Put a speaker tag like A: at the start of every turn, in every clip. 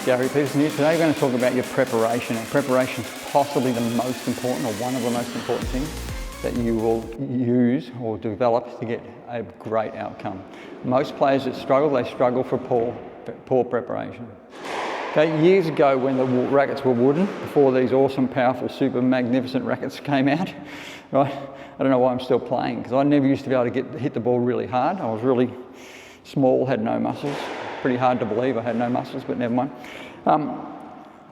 A: Gary Peterson here. Today we're going to talk about your preparation, and preparation is possibly the most important, or one of the most important things that you will use or develop to get a great outcome. Most players that struggle, they struggle for poor preparation. Okay, years ago when the rackets were wooden, before these awesome, powerful, super magnificent rackets came out, right? I don't know why I'm still playing, because I never used to be able to hit the ball really hard. I was really small, had no muscles. Pretty hard to believe I had no muscles, but never mind.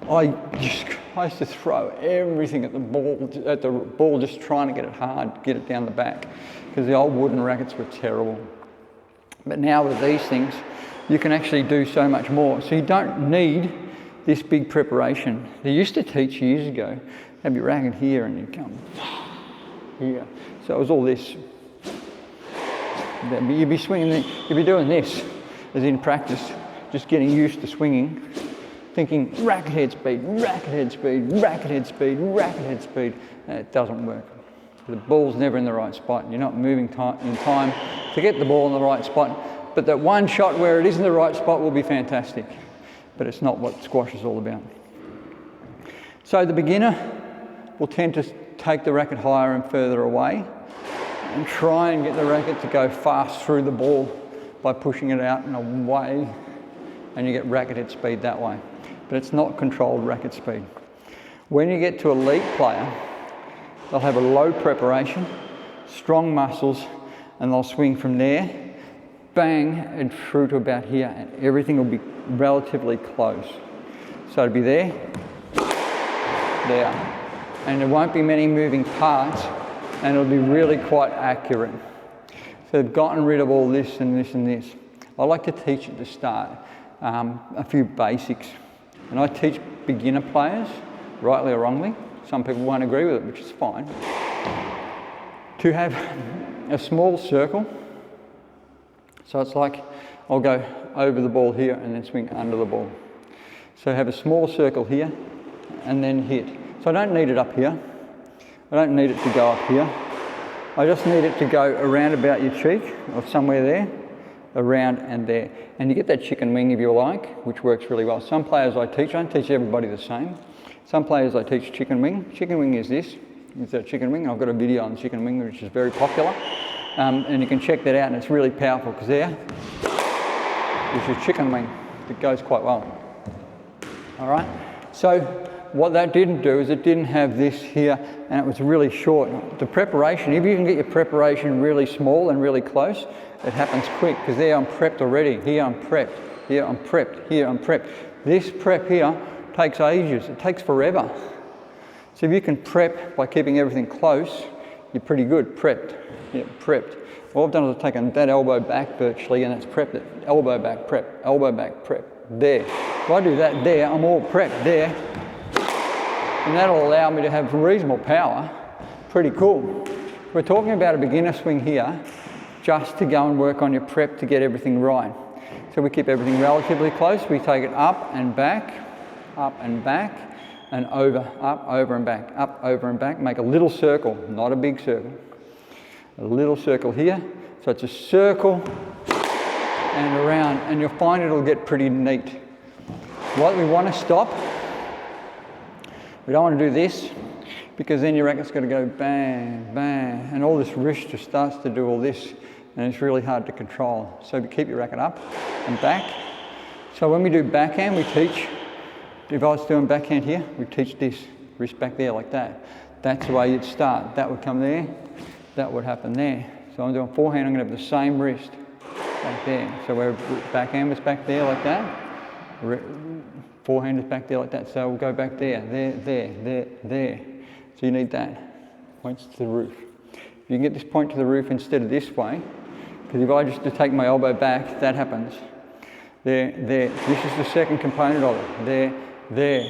A: I used to throw everything at the ball, just trying to get it hard, get it down the back, because the old wooden rackets were terrible. But now with these things, you can actually do so much more. So you don't need this big preparation. They used to teach years ago, have your racket here and you come here. So it was all this. You'd be swinging, you'd be doing this as in practice, just getting used to swinging, thinking racket head speed, racket head speed, racket head speed, racket head speed. And it doesn't work. The ball's never in the right spot. You're not moving in time to get the ball in the right spot. But that one shot where it is in the right spot will be fantastic. But it's not what squash is all about. So the beginner will tend to take the racket higher and further away and try and get the racket to go fast through the ball by pushing it out and away, and you get racket head speed that way. But it's not controlled racket speed. When you get to elite player, they'll have a low preparation, strong muscles, and they'll swing from there, bang, and through to about here, and everything will be relatively close. So it'll be there, there, and there won't be many moving parts, and it'll be really quite accurate. So they've gotten rid of all this and this and this. I like to teach at the start a few basics. And I teach beginner players, rightly or wrongly, some people won't agree with it, which is fine, to have a small circle. So it's like I'll go over the ball here and then swing under the ball. So have a small circle here and then hit. So I don't need it up here. I don't need it to go up here. I just need it to go around about your cheek or somewhere there, around and there. And you get that chicken wing if you like, which works really well. Some players I don't teach everybody the same. Some players I teach chicken wing. Chicken wing is this, it's a chicken wing. I've got a video on chicken wing which is very popular. And you can check that out, and it's really powerful because there is your chicken wing. It goes quite well. All right, so what that didn't do is it didn't have this here, and it was really short. The preparation, if you can get your preparation really small and really close, it happens quick, because there I'm prepped already. Here I'm prepped, here I'm prepped, here I'm prepped. This prep here takes ages, it takes forever. So if you can prep by keeping everything close, you're pretty good. Prepped, yeah, prepped. All I've done is I've taken that elbow back virtually, and it's prepped it. Elbow back, prep, elbow back, prep, there. If I do that there, I'm all prepped there. And that'll allow me to have reasonable power. Pretty cool. We're talking about a beginner swing here, just to go and work on your prep to get everything right. So we keep everything relatively close. We take it up and back, and over, up, over and back, up, over and back. Make a little circle, not a big circle. A little circle here. So it's a circle and around, and you'll find it'll get pretty neat. What we want to stop, we don't want to do this, because then your racket's going to go bang, bang, and all this wrist just starts to do all this, and it's really hard to control. So keep your racket up and back. So when we do backhand, we teach, if I was doing backhand here, we teach this, wrist back there like that. That's the way you'd start. That would come there, that would happen there. So I'm doing forehand, I'm going to have the same wrist back there. So where backhand was back there like that, forehand is back there like that, so we'll go back there, there. So you need that. Points to the roof. If you can get this point to the roof instead of this way, because if I just take my elbow back, that happens. There. This is the second component of it. There.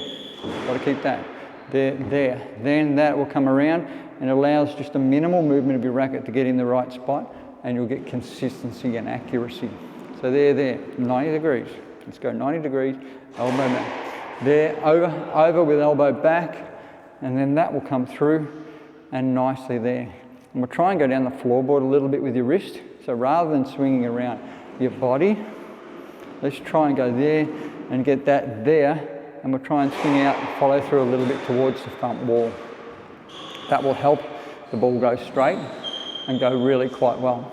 A: Got to keep that. There. Then that will come around and allows just a minimal movement of your racket to get in the right spot, and you'll get consistency and accuracy. So there. 90 degrees. Let's go 90 degrees. Elbow back. There, over with elbow back, and then that will come through and nicely there. And we'll try and go down the floorboard a little bit with your wrist. So rather than swinging around your body, let's try and go there and get that there, and we'll try and swing out and follow through a little bit towards the front wall. That will help the ball go straight and go really quite well.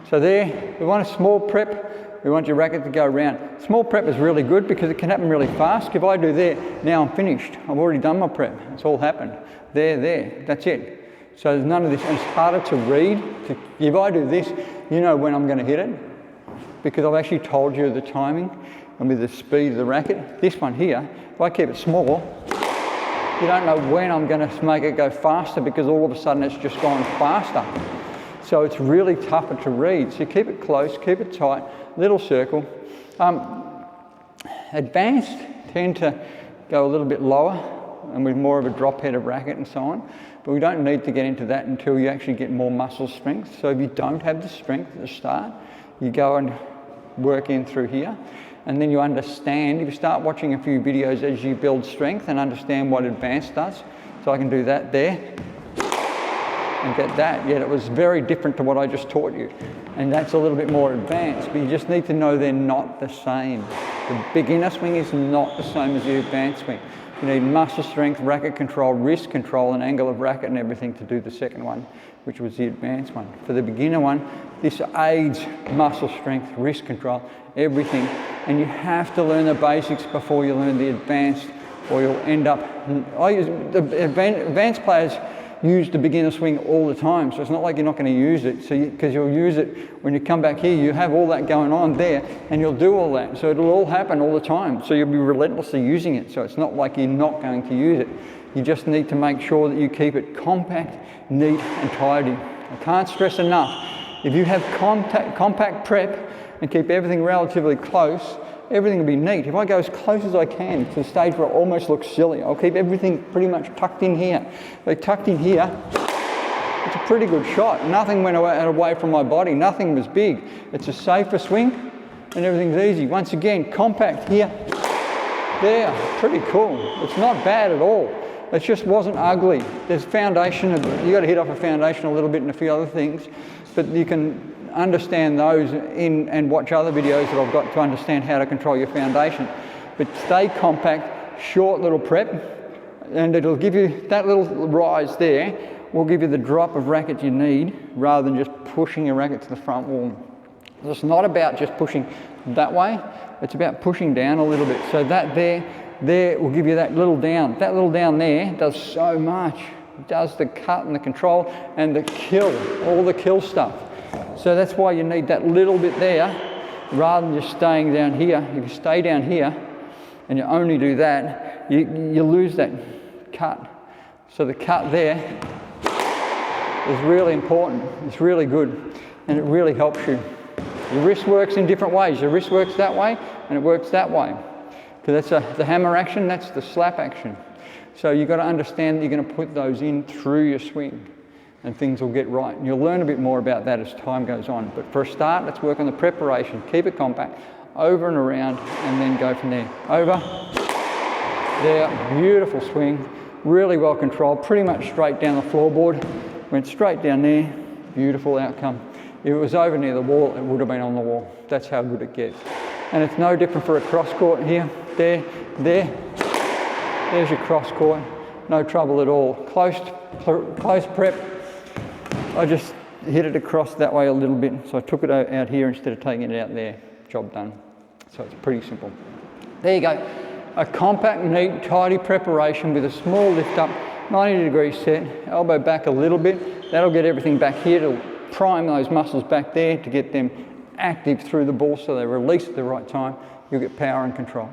A: So there, we want a small prep, we want your racket to go around. Small prep is really good because it can happen really fast. If I do there, now I'm finished. I've already done my prep, it's all happened. There, that's it. So there's none of this, and it's harder to read. If I do this, you know when I'm going to hit it, because I've actually told you the timing and with the speed of the racket. This one here, if I keep it small, you don't know when I'm going to make it go faster because all of a sudden it's just gone faster. So it's really tougher to read. So keep it close, keep it tight, little circle. Advanced tend to go a little bit lower and with more of a drop head of racket and so on. But we don't need to get into that until you actually get more muscle strength. So if you don't have the strength at the start, you go and work in through here. And then you understand, if you start watching a few videos as you build strength and understand what advanced does. So I can do that there and get that. Yet it was very different to what I just taught you. And that's a little bit more advanced, but you just need to know they're not the same. The beginner swing is not the same as the advanced swing. You need muscle strength, racket control, wrist control, and angle of racket and everything to do the second one, which was the advanced one. For the beginner one, this aids muscle strength, wrist control, everything. And you have to learn the basics before you learn the advanced, or you'll end up... the advanced players use the beginner swing all the time, so it's not like you're not going to use it, because you'll use it when you come back here. You have all that going on there, and you'll do all that, so it'll all happen all the time, so you'll be relentlessly using it. So it's not like you're not going to use it. You just need to make sure that you keep it compact, neat and tidy. I can't stress enough, if you have compact prep and keep everything relatively close, everything will be neat. If I go as close as I can to the stage where it almost looks silly, I'll keep everything pretty much tucked in here. Like tucked in here, it's a pretty good shot. Nothing went away from my body, nothing was big. It's a safer swing and everything's easy. Once again, compact here, there, pretty cool. It's not bad at all. It just wasn't ugly. There's foundation, you got to hit off a foundation a little bit and a few other things, but you can understand those and watch other videos that I've got to understand how to control your foundation. But stay compact, short little prep, and it'll give you that little rise there, will give you the drop of racket you need rather than just pushing your racket to the front wall. It's not about just pushing that way, it's about pushing down a little bit. So that there will give you that little down. That little down there does so much. It does the cut and the control and the kill, all the kill stuff. So that's why you need that little bit there rather than just staying down here. If you stay down here and you only do that, you lose that cut. So the cut there is really important. It's really good and it really helps you. Your wrist works in different ways. Your wrist works that way and it works that way. Because that's the hammer action, that's the slap action. So you've got to understand that you're going to put those in through your swing and things will get right. And you'll learn a bit more about that as time goes on. But for a start, let's work on the preparation. Keep it compact, over and around, and then go from there. Over, there, beautiful swing, really well controlled, pretty much straight down the floorboard. Went straight down there, beautiful outcome. If it was over near the wall, it would have been on the wall. That's how good it gets. And it's no different for a cross court here, there. There's your cross court, no trouble at all. Close prep. I just hit it across that way a little bit, so I took it out here instead of taking it out there. Job done. So it's pretty simple. There you go. A compact, neat, tidy preparation with a small lift up, 90-degree set, elbow back a little bit. That'll get everything back here to prime those muscles back there to get them active through the ball so they release at the right time. You'll get power and control.